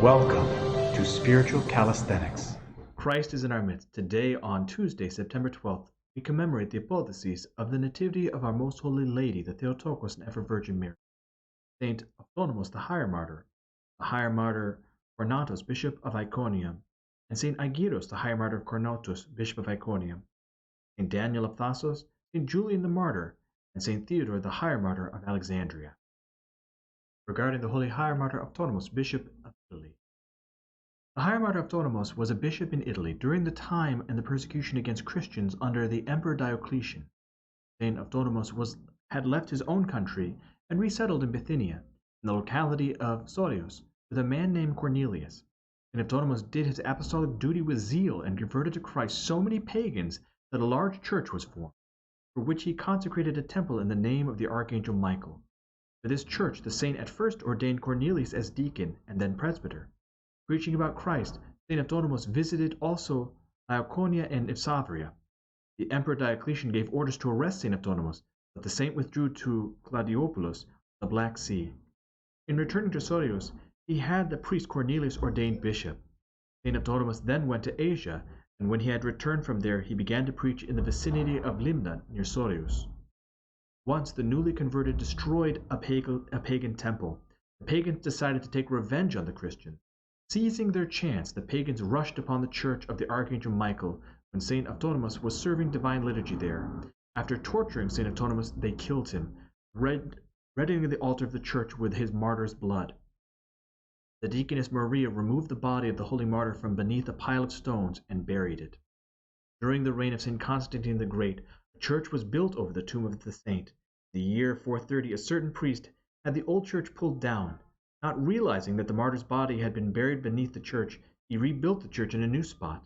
Welcome to Spiritual Calisthenics. Christ is in our midst. Today, on Tuesday, September 12th, we commemorate the apotheosis of the Nativity of our Most Holy Lady, the Theotokos and Ever Virgin Mary. Saint Autonomos, the Higher Martyr Cornatus, Bishop of Iconium, and Saint Aegiros, the Higher Martyr of Cornatus, Bishop of Iconium, Saint Daniel of Thasos, Saint Julian the Martyr, and Saint Theodore, the Higher Martyr of Alexandria. Regarding the Holy Higher Martyr Autonomos, Bishop of Italy. The Higher Martyr Autonomos was a bishop in Italy during the time and the persecution against Christians under the Emperor Diocletian. Saint Autonomos had left his own country and resettled in Bithynia, in the locality of Sorios, with a man named Cornelius. Saint Autonomos did his apostolic duty with zeal and converted to Christ so many pagans that a large church was formed, for which he consecrated a temple in the name of the Archangel Michael. For this church the saint at first ordained Cornelius as deacon and then presbyter. Preaching about Christ, Saint Autonomos visited also Laconia and Ipsavria. The Emperor Diocletian gave orders to arrest Saint Autonomos, but the saint withdrew to Claudiopolis, the Black Sea. In returning to Sorios, he had the priest Cornelius ordained bishop. Saint Autonomos then went to Asia, and when he had returned from there, he began to preach in the vicinity of Limna near Sorios. Once the newly converted destroyed a pagan temple. The pagans decided to take revenge on the Christians. Seizing their chance, the pagans rushed upon the church of the Archangel Michael when Saint Autonomos was serving divine liturgy there. After torturing Saint Autonomos, they killed him, reddening the altar of the church with his martyr's blood. The deaconess Maria removed the body of the holy martyr from beneath a pile of stones and buried it. During the reign of Saint Constantine the Great, a church was built over the tomb of the saint. In the year 430, a certain priest had the old church pulled down. Not realizing that the martyr's body had been buried beneath the church, he rebuilt the church in a new spot.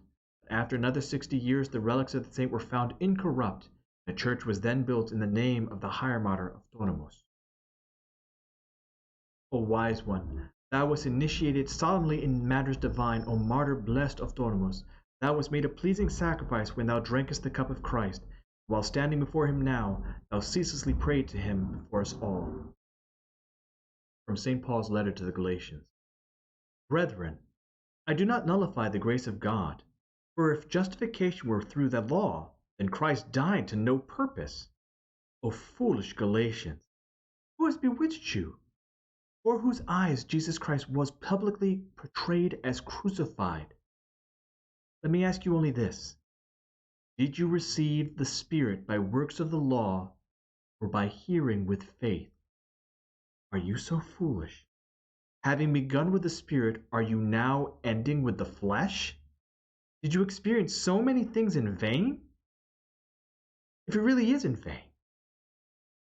After another 60 years, the relics of the saint were found incorrupt, and a church was then built in the name of the Higher Martyr Autonomos. O wise one, thou wast initiated solemnly in matters divine, O martyr blessed Autonomos. Thou wast made a pleasing sacrifice when thou drankest the cup of Christ. While standing before him now, thou ceaselessly prayed to him for us all. From St. Paul's letter to the Galatians. Brethren, I do not nullify the grace of God, for if justification were through the law, then Christ died to no purpose. O foolish Galatians, who has bewitched you? For whose eyes Jesus Christ was publicly portrayed as crucified. Let me ask you only this. Did you receive the Spirit by works of the law, or by hearing with faith? Are you so foolish? Having begun with the Spirit, are you now ending with the flesh? Did you experience so many things in vain? If it really is in vain,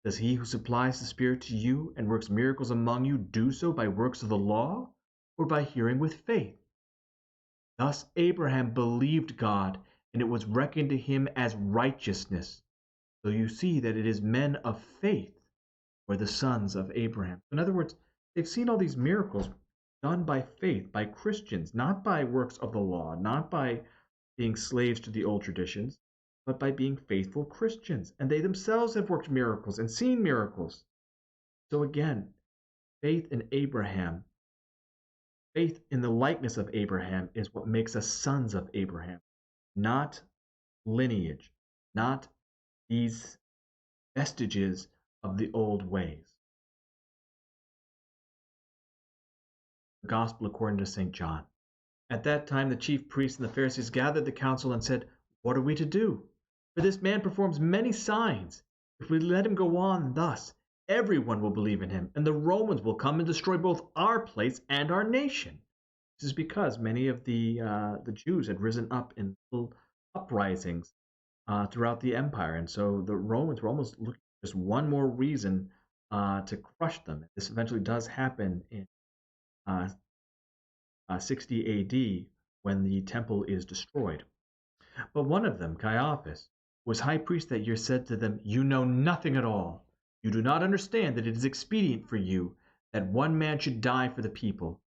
does he who supplies the Spirit to you and works miracles among you do so by works of the law, or by hearing with faith? Thus Abraham believed God, and it was reckoned to him as righteousness. So you see that it is men of faith or the sons of Abraham. In other words, they've seen all these miracles done by faith, by Christians, not by works of the law, not by being slaves to the old traditions, but by being faithful Christians. And they themselves have worked miracles and seen miracles. So again, faith in Abraham, faith in the likeness of Abraham is what makes us sons of Abraham, not lineage, not these vestiges of the old ways. The Gospel according to St. John. At that time the chief priests and the Pharisees gathered the council and said, What are we to do? For this man performs many signs. If we let him go on thus, everyone will believe in him, and the Romans will come and destroy both our place and our nation. This is because many of the Jews had risen up in little uprisings throughout the empire, and so the Romans were almost looking for just one more reason to crush them. This eventually does happen in 60 AD when the temple is destroyed. But one of them, Caiaphas, was high priest that year, said to them, You know nothing at all. You do not understand that it is expedient for you that one man should die for the people,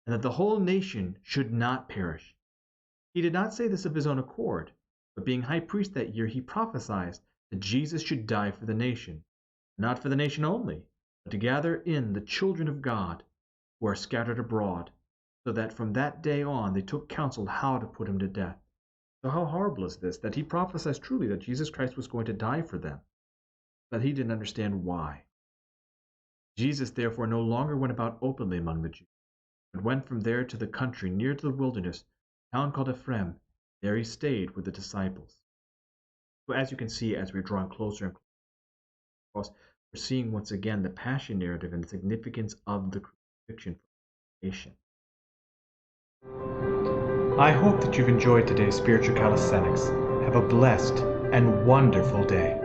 and that the whole nation should not perish. He did not say this of his own accord, but being high priest that year, he prophesied that Jesus should die for the nation, not for the nation only, but to gather in the children of God who are scattered abroad. so that from that day on they took counsel how to put him to death. So how horrible is this, that he prophesies truly that Jesus Christ was going to die for them, but he didn't understand why. Jesus therefore no longer went about openly among the Jews, but went from there to the country near to the wilderness, a town called Ephraim. There he stayed with the disciples. So as you can see, as we're drawing closer and closer, we're seeing once again the passion narrative and the significance of the crucifixion for creation. I hope that you've enjoyed today's Spiritual Calisthenics. Have a blessed and wonderful day.